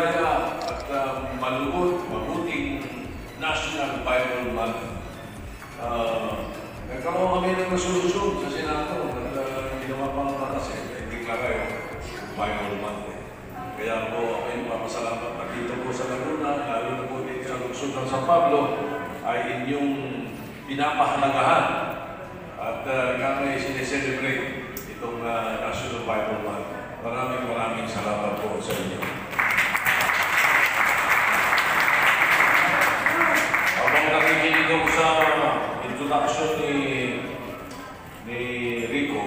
biyaya at malugot, mabuting National Bible Month. Nagkaroon kami ng resolusyon sa Senado at ginawa pang batas deklara yung Bible Month. Kaya po ako yung papasalamat na dito po sa Laguna, lalo na po dito sa lungsod ng San Pablo, ay inyong pinapahalagahan at kami sineselebrate itong National Bible Month. Maraming salamat po sa inyo. Habang nakikinig ako sa introduction ni Rico,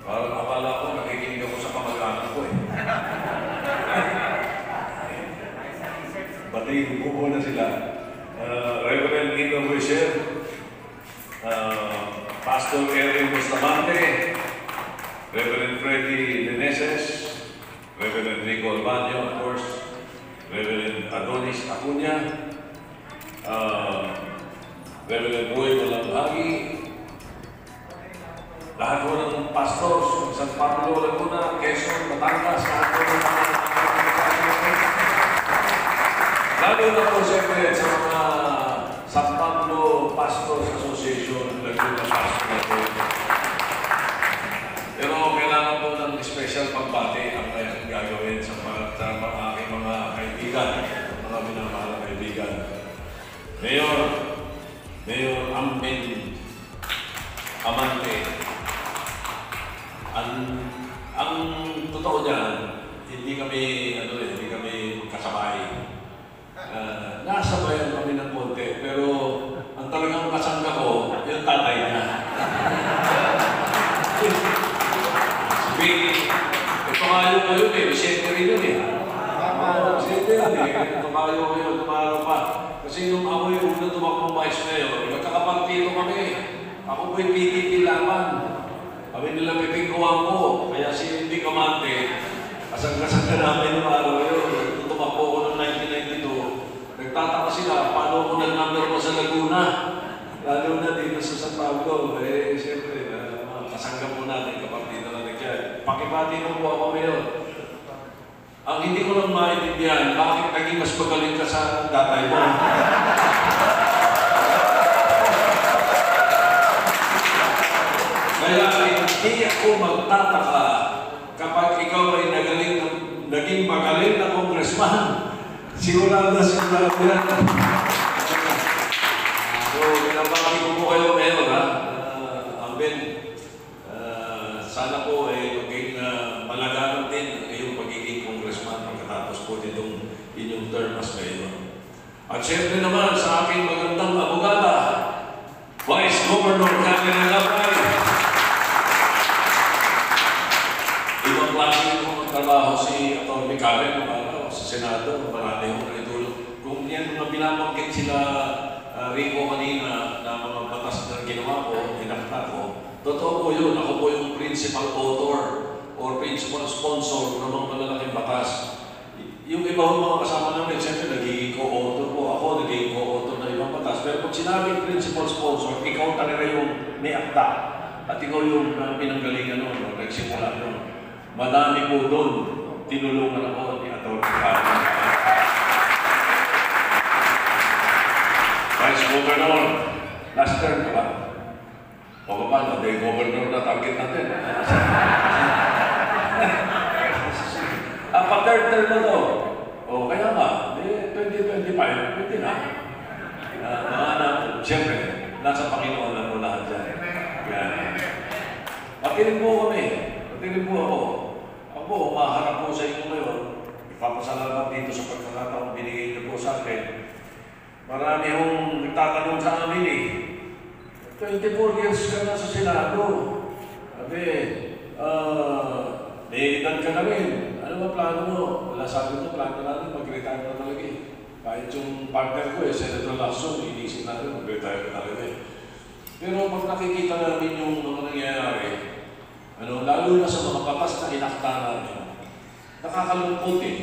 parang akala ko nakikinig ako sa kamag-anak ko eh. Batiin ko muna sila. Reverend Nino Wisher, Pastor Erwin Bustamante, Reverend Freddy Leneses, Reverend Rico Albanyo, of course, Reverend Adonis Acuña, Reverend Roy Malabhagi, lahat po ng pastors ng San Pablo, Laguna, Quezon, Batangas, lahat po ng mga lalo na po siyempre sa mga San Pablo Pastors Association, Laguna Pastor po. Pero kailangan po ng special pagbati ang gagawin sa mga aking mga kaibigan, mga minamahal na kaibigan. Mayor Amin Amante. Ang totoo niyan, hindi kami kasabay. Nasabayan kami ng konti, pero ang talagang kasangga ko, yung tatay niya. Ito kayo ngayon eh, Vicente rin yun eh. Vicente rin eh, ito kayo ngayon, tumaraw pa. Kasi nung ako yung una tumakbong vice mayor, magkakapartito kami. Ako po'y PDP laban. Kami nila pipingkuhan ko, kaya si Vic Amante, kasang-kasangga namin nung araw yun. Tumakbo ko noong 1992. Nagtataka sila, paano ko nag-number mo sa Laguna? Lalo na dito sa San Pablo. Eh, siyempre, kasangga po natin kapartito natin dyan. Pakibati mo po ako ngayon. Ang hindi ko lang maintindihan, bakit naging mas magaling ka sa tatay mo? Kaya hindi ako magtataka kapag ikaw ay naging magaling na congressman. Sigurado yan. So, pinapakali ko po kayo ngayon, ha? Amen. Sana po ay maging malaganan din ang iyong pagiging congressman pagkatapos po ditong inyong term as mayor. At syempre naman sa aking magandang abogada, Vice Governor Karen Alabay. Ibang klase kong trabaho si Atty. Karen sa Senado, marami akong naitulong. Kung yan mga binabanggit sila Rico kanina na mga batas na ginawa ko, hinakta ko, totoo po yun. Ako po yung principal author or principal sponsor ng mga malalaking batas. Yung iba yung mga kasama namin, siyempre nagiging co-author po. Ako nagiging co-author ng ibang batas. Pero pag sinabing principal sponsor, ikaw talaga yung may akta. At ikaw yung pinanggalingan nun, nagsimula nun. Madami po doon. Tinulungan ako ni Atty. Karen. Vice Governor, last term ka ba? O paano? Dahil Governor na target natin. Pa-third term na to. O kaya nga, 2025, pwede na. Siyempre, nasa Panginoon na po lahat dyan. Patilin po kami. Patilin po ako. Ako, maharap po sa inyo ngayon. Ipapasalamat dito sa pagkakataong binigay niyo po sa akin. Marami akong nagtatanong sa amin eh. 24 years ka na sa Senado. Sabi, may edad ka na rin. Ano ba plano mo? Wala sabi ko, plano natin, mag-retire na talaga eh. Kahit yung partner ko eh, Senator Lacson, inisip natin, mag-retire na talaga eh. Pero pag nakikita namin yung mga nangyayari, lalo na sa mga batas na inakta namin, nakakalungkot eh,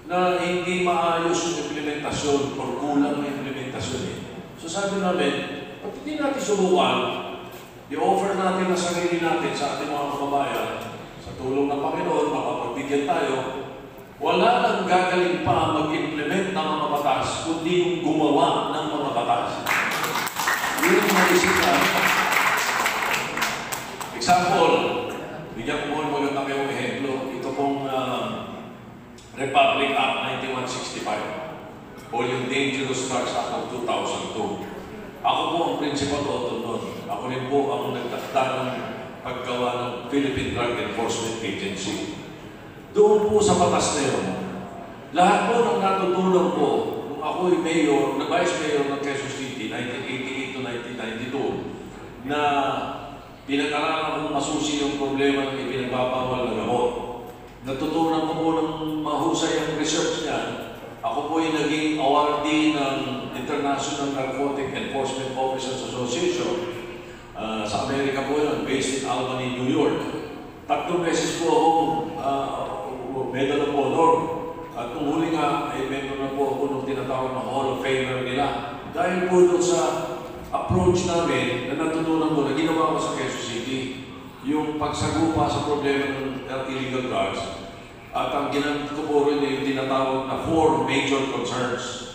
na hindi maayos yung implementasyon or kulang na implementasyon eh. So sabi namin, pag hindi natin subukan, i-offer natin ang sarili natin sa ating mga kababayan, sa tulong ng Panginoon, makapagbigyan tayo, Wala nang gagaling pa mag-implement ng mga batas, kundi yung gumawa ng mga batas. Yun yung maisip na. Example, bigyan ko muna magandang kayong ehemplo. Ito pong Republic Act 9165 o yung Dangerous Drugs Act of 2002. Ako po ang principal author nun. Ako rin po ang nagtakda ng paggawa ng Philippine Drug Enforcement Agency. Doon po sa batas na yun, lahat po ng natutunan ko nung ako'y mayor, na vice mayor ng Quezon City, 1988 to 1992, na pinag-aralan kong masusi yung problema ng ipinagbabawal na gamot. Natutunan ko po ng mahusay ang research niya. Ako po yung naging awardee ng International Narcotic Enforcement Officers Association. Sa Amerika po yun, based in Albany, New York. 3 beses po akong Medal of Honor. At nung huli nga, ay member na po ako nung tinatawag na Hall of Famer nila. Dahil po doon sa approach namin na natutunan ko na ginawa ko sa Quezon City, yung pagsagupa sa problema ng illegal drugs, at ang ginamit ko po rin yung tinatawag na 4 major concerns.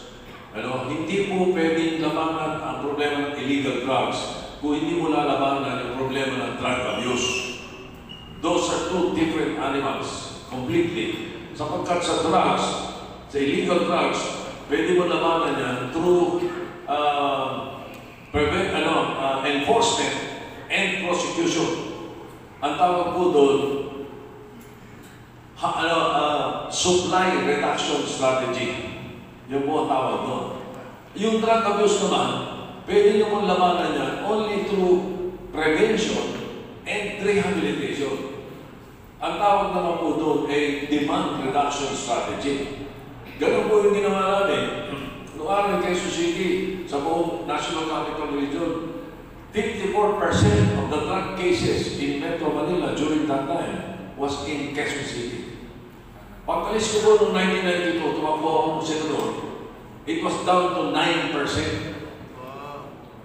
Hindi po pwedeng labanan ang problema ng illegal drugs kung hindi mo lalabanan yung problema ng drug abuse. Those are 2 different animals. Completely. Sapagkat sa drugs, sa illegal drugs, pwede mo labanan yan through enforcement and prosecution. Ang tawag po doon, supply reduction strategy. Yung po ang tawag doon. Yung drug abuse naman, pwede nyo mong labanan yan only through prevention and rehabilitation. Ang tawag naman po doon ay demand reduction strategy. Ganun po yung ginawa namin. Noong araw ng Quezon City, sa buong National Capital Region, 54% of the drug cases in Metro Manila during that time was in Quezon City. Pagkalis ko po noong 1992, tumakbo akong senador, it was down to 9%.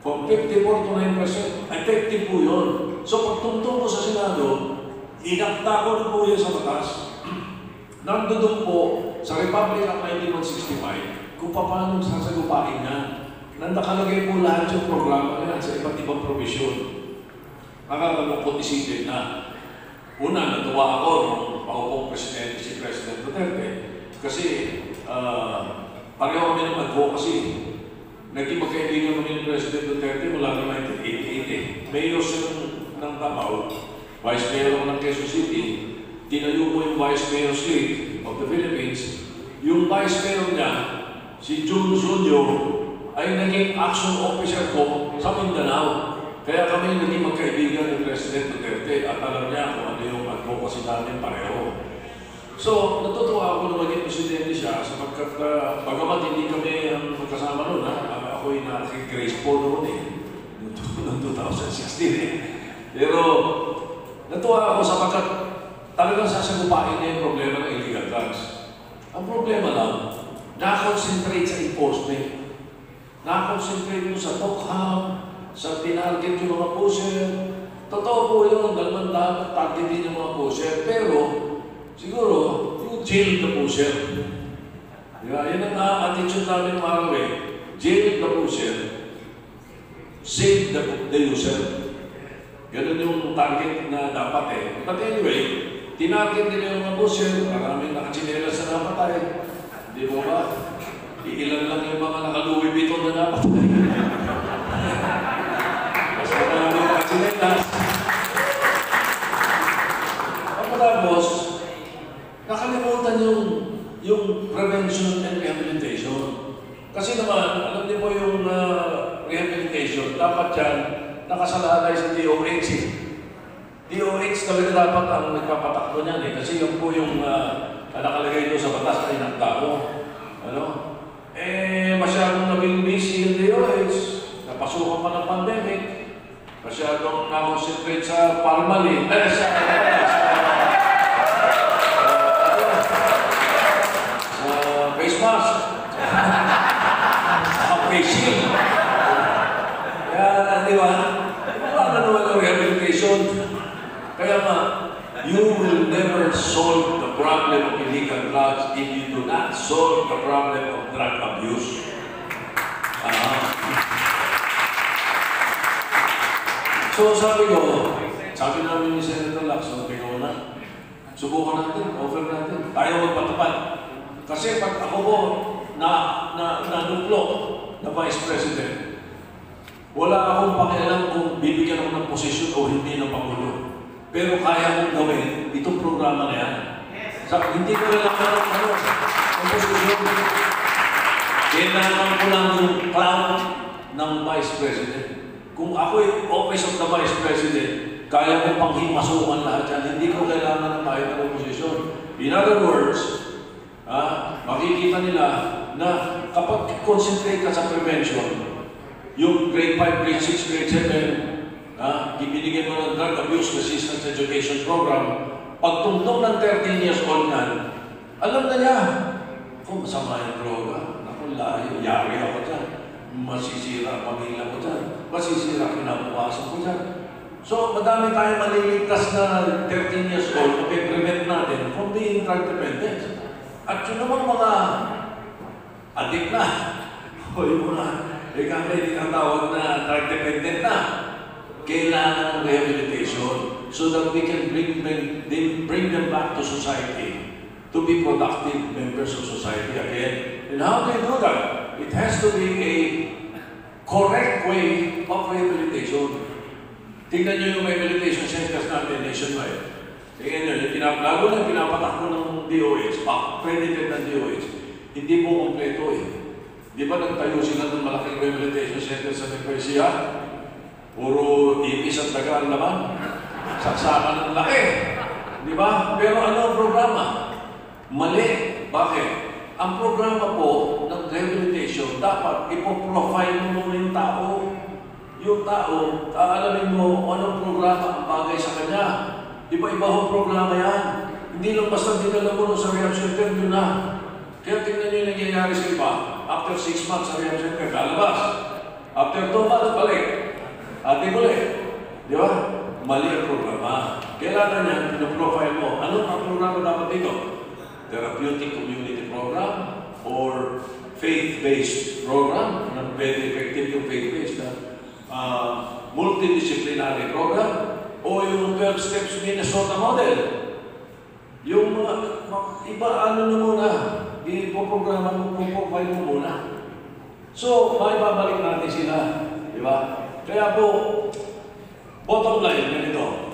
From 54 to 9%. Effective po yun. So pagtungtong ko sa Senado, inakta ko na po yan sa batas. Nandun po sa Republic Act 9165 kung paano sasagupain yan. Nakalagay po lahat yung programa na yan sa iba't ibang provision. Nakakalungkot isipin na. Una, natuwa ako nung ako pong presidente, si President Duterte. Kasi pareho kami ng advocacy. Naging magkaibigan kami ni President Duterte mula noong 1988. Mayor siya ng Davao, Vice Mayor ako ng Quezon City, tinayo ko yung Vice Mayor's League of the Philippines. Yung Vice Mayor niya, si Jun Jr., ay naging action officer ko sa Mindanao. Kaya kami naging magkaibigan ni President Duterte at alam niya kung ano yung advocacy namin pareho. So, natutuwa ako na maging presidente siya sapagkat bagamat hindi kami ang magkasama noon, ako'y naki-Grace Paul noon noong 2016 Pero, natuwa ako sapagkat talagang sasagupain niya yung problema ng illegal drugs. Ang problema lang, na-concentrate sa enforcement. Na-concentrate mo sa tokham, sa tinarget yung mga pusher. Totoo po yun, dalman dapat targetin yung mga pusher. Pero, siguro, yung jail the pusher. Diba? Yan ang attitude namin ng araw eh. Jail the pusher. Save the user. Ganun yung target na dapat eh. But anyway, tinarget nila yung mga pusher. Maraming nakachinelas na napatay. Di ba ba? Iilan lang yung mga naka-Louis Vuitton na napatay. Mas maraming nakachinelas. Tapos, nakalimutan yung prevention and rehabilitation. Kasi naman, alam niyo po yung rehabilitation, dapat yan nakasalalay sa DOH. DOH talaga dapat ang nagpapatakbo niyan eh. Kasi yun po yung nakalagay doon sa batas na inagtao. Masyadong naging busy yung DOH. Napasukan pa ng pandemic. Masyadong na-concentrate sa formalin. Face mask. Face shield. Kaya, di ba? Wala naman ang rehabilitation. Kaya you will never solve the problem of illegal drugs solve the problem of drug abuse. So sabi namin ni Senator Lacson, ikaw na, subukan natin, offer natin, tayo magpatupad. Kasi pag ako po nanuplok na Vice President, wala akong pakialam kung bibigyan ako ng posisyon o hindi ng Pangulo. Pero kaya kong gawin itong programa na yan. Hindi ko kailangan ng posisyon. Kailangan ko lang yung crown ng Vice President. Kung ako'y Office of the Vice President, kaya ko pang himasukan lahat yan. Hindi ko kailangan ng kahit anong posisyon. In other words, makikita nila na kapag concentrate ka sa prevention, yung grade 5, grade 6, grade 7, ibinigay mo ng Drug Abuse Resistance Education Program, pagtungtong ng 13 years old na, alam na niya kung masama yung droga. Naku, yari ako dyan. Masisira pamilya ko dyan. Masisira kinabukasan ko dyan. So, madami tayong maliligtas na 13 years old na prevent natin from being drug dependent. At yun naman mga adik na. O yung mga kami tinatawag na drug dependent na. Kailangan ng rehabilitation so that we can bring them back to society to be productive members of society again. And how do you do that? It has to be a correct way of rehabilitation. Tingnan nyo yung rehabilitation centers natin nationwide. Tingnan nyo, lalo na pinapatakbo ng DOH, accredited ng DOH, hindi po kompleto eh. Di ba nagtayo sila ng malaking rehabilitation center sa Nepesia? Puro ipis at daga ang laman. Saksakan ng laki. Di ba? Pero ano ang programa? Mali. Bakit? Ang programa po ng rehabilitation, dapat ipoprofile mo muna yung tao. Yung tao, aalamin mo anong programa ang bagay sa kanya. Iba-iba ang programa yan. Hindi lang basta dinala mo sa rehab center, yun na. Kaya tingnan nyo yung nangyayari sa iba. After 6 months sa rehab center, lalabas. After 2 months, balik. Ate ulit. Di ba? Mali ang programa. Kailangan yan, pinaprofile mo. Ano ang programa dapat dito? Therapeutic community program or faith-based program. Very effective yung faith-based na multidisciplinary program o yung 12 steps Minnesota model. Yung iba ano na muna, ipoprograma mo, profile mo muna. So, maibabalik natin sila. Di ba? Kaya po, bottom line, ganito.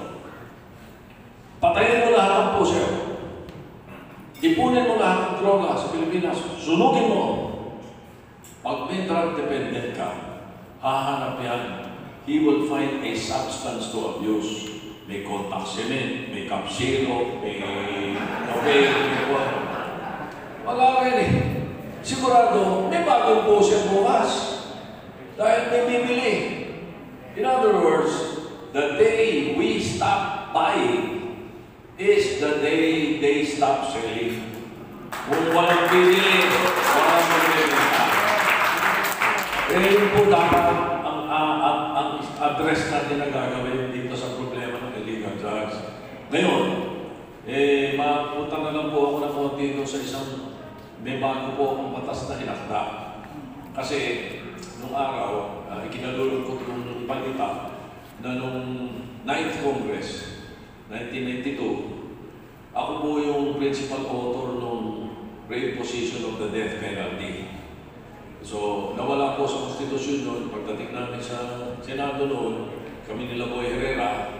Patayin mo lahat ng pusher. Ipunin mo lahat ng droga sa Pilipinas. Sunugin mo. Pag may drug dependent ka, hahanap yan. He will find a substance to abuse. May contact cement, may capsilo, may may what. Wala rin eh. Sigurado, may bagong pusher bukas. Dahil may bibili. In other words, the day we stop buying is the day they stop selling. Kung walang bibili, walang magbibenta. Yun po dapat ang address natin na gagawin dito sa problema ng illegal drugs. Ngayon, mapunta na lang po ako ng konti dito sa isang may bago po akong batas na hinakda. Kasi nung araw, ikinalulong ko itong balita na nung 9th Congress, 1992, ako po yung principal author nung reimposition of the death penalty. So, nawala po sa konstitusyon noon. Pagdating namin sa Senado noon, kami nila Boy Herrera,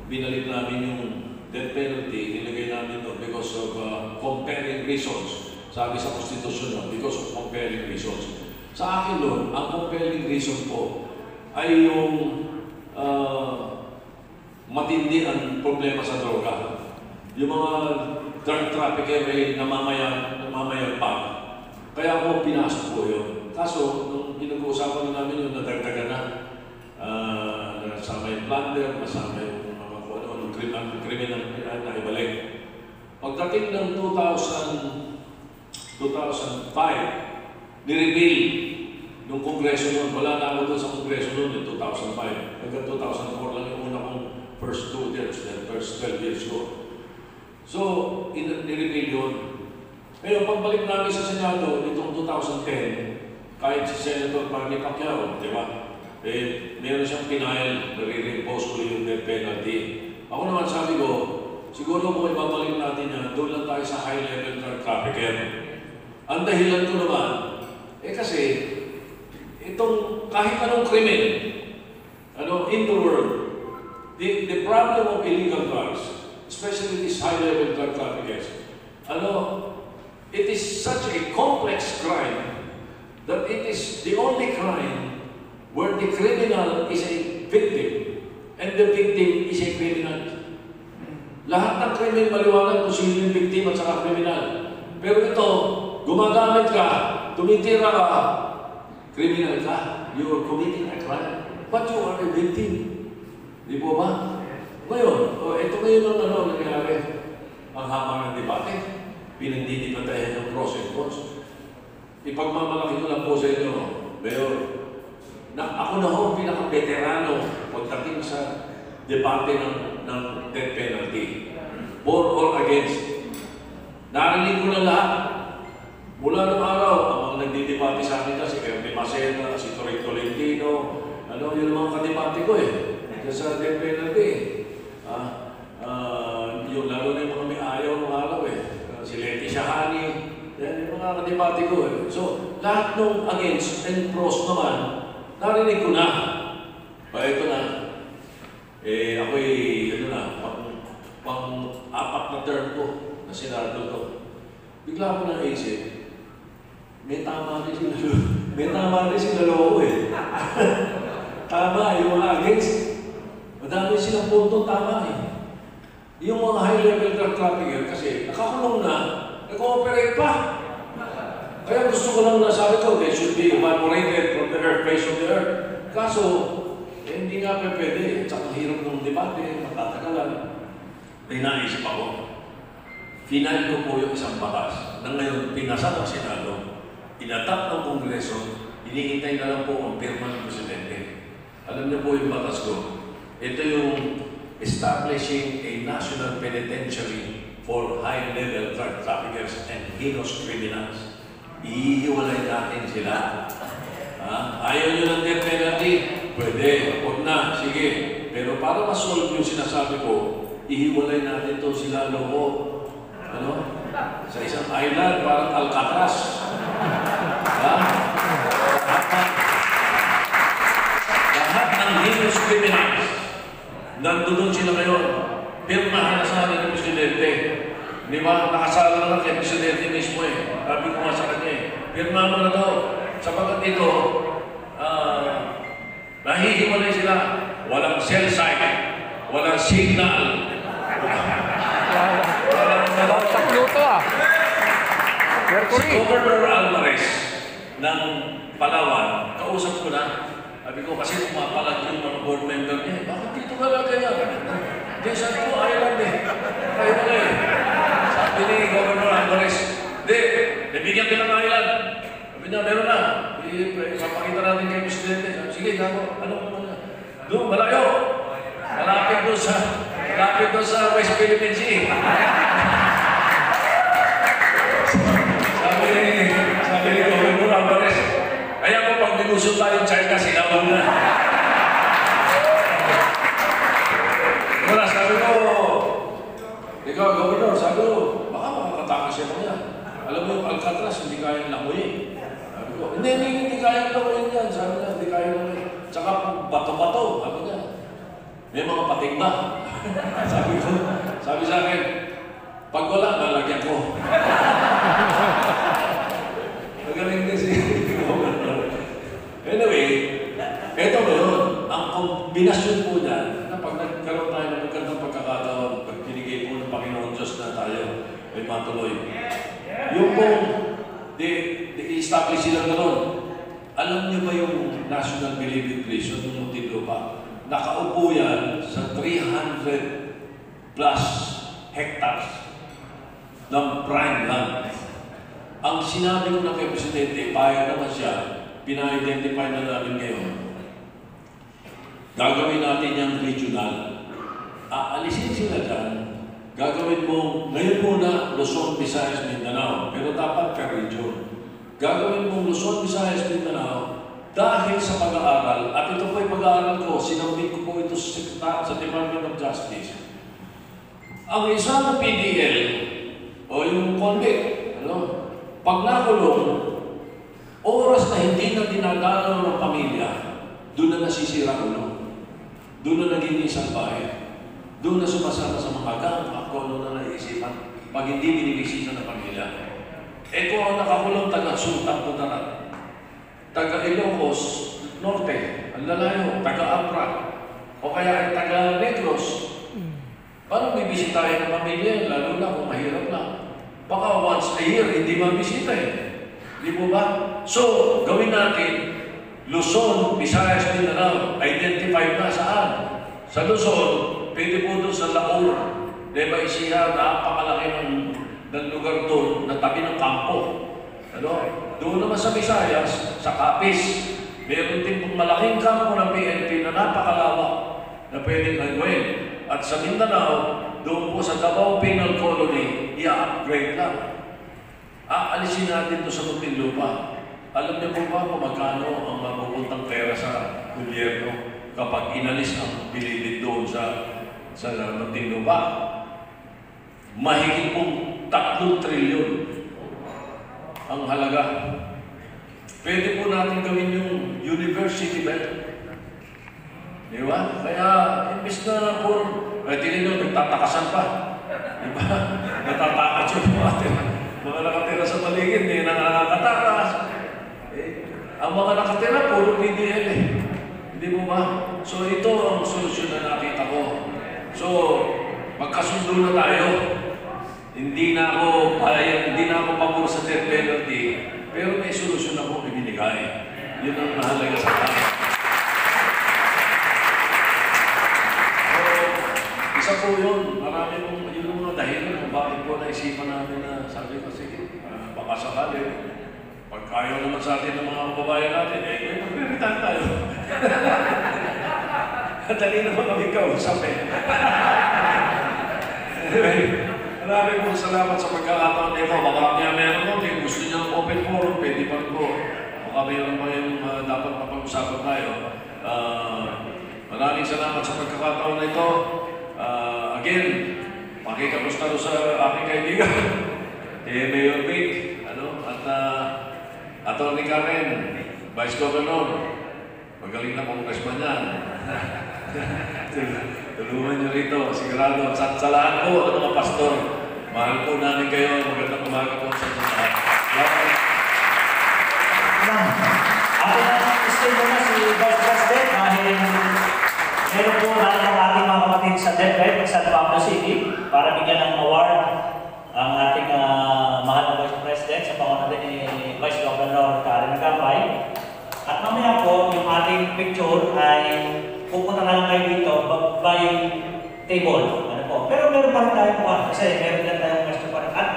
binalik namin yung death penalty, nilagay namin doon because of compelling reasons. Sabi sa konstitusyon noon, because of compelling reasons. Sa akin noon, ang compelling reason po ay yung matindi ang problema sa droga. Yung mga drug trafficker ay namamayag pa. Kaya ako pinasok po yun. Kaso, nung pinag-uusapan namin yung nadagdagan na, nasama yung plunder, nasama yung mga kriminal na ibalik. Pagdating ng 2005, nireveal yung Kongreso noon. Wala na ako doon sa Kongreso noon, yung 2005. Hanggang 2004 lang yung una kong first 2 years, then first 12 years ko. So, nireveal yun. Ngayon, pagbalik namin sa Senado nitong 2010, kahit si Senator Manny Pacquiao, di ba? Meron siyang pinayal na re-reimpose ko yung death penalty. Ako naman sabi ko, siguro kung ibabalik natin yan, doon lang tayo sa high-level drug trafficker. Ang dahilan ko naman, kasi, itong kahit anong krimen, in the world, the problem of illegal drugs, especially these high-level drug traffickers, it is such a complex crime that it is the only crime where the criminal is a victim and the victim is a criminal. Lahat ng krimen maliwanag kung sino yung victim at saka criminal. Pero ito, gumagamit ka, tumitira ka, criminal ka, you are committing a crime, but you are a victim. Di po ba? Ngayon, ito ngayon ang nangyari. Ang haba ng debate, pinagdidibatayan ng pros and cons. Ipagmamalaki ko lang po sa inyo, Mayor, na ako na ho pinaka-veterano pagdating sa debate ng death penalty. For or against. Narinig ko na lahat. Mula ng araw, ang mga nagdidebate sa akin si Ernie Macena, si Torre Tolentino, yun ang mga kadebate ko sa death penalty. Yung lalo na yung mga may ayaw ng araw si Leti Shahani, yan yung mga kadebate ko So, lahat ng against and pros naman, narinig ko na. Ito na. Ako'y, pang-apat na term ko na senado to. Bigla ko naisip, may tama rin sila loob Tama, yung mga against. Madami silang puntong tama Yung mga high-level drug trafficker kasi nakakulong na, nag-ooperate pa. Kaya gusto ko lang nasabi ko, they should be evaporated from the earth, face of the earth. Kaso, hindi nga pwede. Tsaka hirap ng debate, matatagalan. May naisip ako. Final ko po yung isang batas na ngayon pinasa ng Senado, inatak ng Kongreso, hinihintay na lang po ang pirma ng Presidente. Alam niyo po yung batas ko. Ito yung establishing a national penitentiary for high-level drug traffickers and heinous criminals. Ihiwalay natin sila. Ayaw nyo ng death penalty? Pwede. Huwag na. Sige. Pero para ma-solve yung sinasabi ko, ihiwalay natin to sila loob. Sa isang island, parang Alcatraz. Lahat ng heinous criminals, nandoon sila ngayon. Pirmahan na sa akin ng Presidente. Di ba? Nakasala na lang kay Presidente mismo Sabi ko nga sa kanya pirmahan mo na daw. Sapagat ito, nahihiwalay sila. Walang cell site, walang signal. Si Governor Alvarez ng Palawan, kausap ko na. Sabi ko kasi pumapalag yung mga board member niya. Bakit dito ka lang kaya? Hindi, sabi ko, island Kaya wala Sabi ni Governor Alvarez, hindi, nabigyan ka ng island. Sabi niya, meron na. Ipapakita natin kay Presidente. Sige, gako. Doon, malayo. Malapit doon sa West Philippine Sea. Sabi ni Governor Alvarez, kaya kung pag nilusot tayo China, sinabang na. Wala, sabi ko, ikaw, Governor, sabi ko, baka makakatakas siya mo yan. Alam mo yung Alcatraz, hindi kayang languyin. Sabi ko, hindi kayang languyin yan. Sabi niya, hindi kayang languyin. Tsaka bato-bato, sabi niya. May mga pating ba? sabi sa akin, pag wala, nalagyan ko. Magaling din si Governor. Anyway, eto ngayon, ang kombinasyon po niyan, na pag nagkaroon tayo ng magandang pagkakataon, pag binigay po ng Panginoon Diyos na tayo, ay matuloy. Yung pong i-establish sila gano'n, alam niyo ba yung National Believing Prison, yung Muntinlupa? Nakaupo yan sa 300 plus hectares ng prime land. Ang sinabi ko na kay Presidente, payag naman siya, pina-identify na namin ngayon. Gagawin natin yung regional. Aalisin sila dyan Gagawin mo, ngayon muna, Luzon, Visayas, Mindanao. Pero dapat per region. Gagawin mo Luzon, Visayas, Mindanao dahil sa pag-aaral. At ito po yung pag-aaral ko, sinambit ko po ito sa Department of Justice. Ang isang PDL, o yung convict, pag nakulong, oras na hindi na dinadalaw ng pamilya, doon na nasisira ulo. Doon na naging isang bahay. Doon na sumasama sa mga gang, at kung ano na naisipan, pag hindi binibisita ng pamilya. Ito ang nakakulong taga-Sultan Kudarat, taga-Ilocos Norte, ang lalayo, taga-Abra, o kaya ay taga-Negros. Paano bibisitahin ng pamilya, lalo na kung mahirap na? Baka once a year, hindi mabisita eh. Di po ba? So, gawin natin, Luzon, Visayas, Mindanao, identified na saan? Sa Luzon, pwede po doon sa Laur, Nueva Ecija, napakalaki ng lugar doon, na tabi ng kampo. Doon naman sa Visayas, sa Capiz, meron din pong malaking kampo ng PNP na napakalawak na pwedeng gawin. At sa Mindanao, doon po sa Davao Penal Colony, i-upgrade lang. Aalisin natin ito sa Muntinlupa. Alam niyo po ba kung magkano ang mapupuntang pera sa gobyerno kapag inalis ang bilibid doon sa Muntinlupa? Mahigit pong 3 trilyon ang halaga. Pwede po natin gawin yung University Belt. Di ba? Kaya, imbis na po, tinino, nagtatakasan pa. Di ba? Natatakas yung mga nakatira sa paligid, hindi nakakatakas. Ang mga nakatira, puro PDL eh. Hindi mo ba? So, ito ang solusyon na nakita ko. So, magkasundo na tayo. Hindi na ako pabor sa death penalty, pero may solusyon ako ibinigay. Yun ang mahalaga sa akin. Isa po yun, marami pong yun mga dahilan kung bakit po naisipan namin na sabi ko, sige, baka sakali, pag ayaw naman sa atin ng mga kababayan natin, magpiritan tayo. Dali naman kami kausap eh. Marami pong salamat sa pagkakataon nito. Baka kaya meron mo, kung gusto niyo ng open forum, pwede pa rin po. Baka mayroon pa yung dapat mapag-usapan tayo. Maraming salamat sa pagkakataon na ito. Again, makikamusta rin sa aking kaibigan, Mayor Vic, at Atty. Karen, Vice Governor, magaling na congressman yan. Tulungan niyo rito, sigurado. Sa lahat po, mga pastor, mahal po namin kayo, magandang umaga po sa lahat. Ako na gusto mo na si Vice President dahil meron po na ang ating mga kapatid sa DepEd sa Pablo City para bigyan ng award ang ating mahal na Vice President sa pangunawa ni Vice Governor Karen Agapay. At mamaya po, yung ating picture ay pupunta na lang kayo dito by table. Pero meron pa rin tayong one kasi meron din tayong question pa rin. At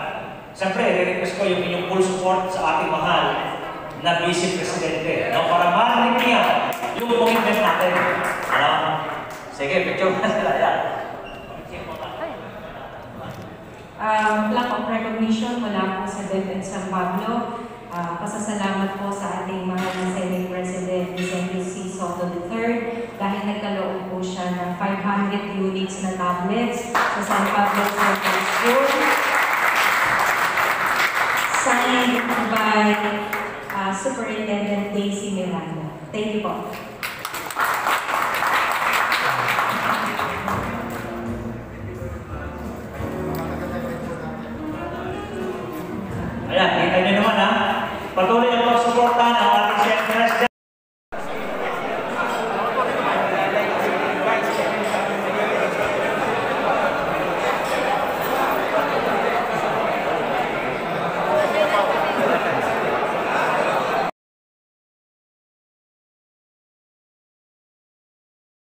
siyempre, re-request ko yung inyong full support sa ating mahal na Vice Presidente. Para marinig niya yung commitment natin. Sige, picture na sila. Yan. Plaque of recognition mula po sa DepEd San Pablo.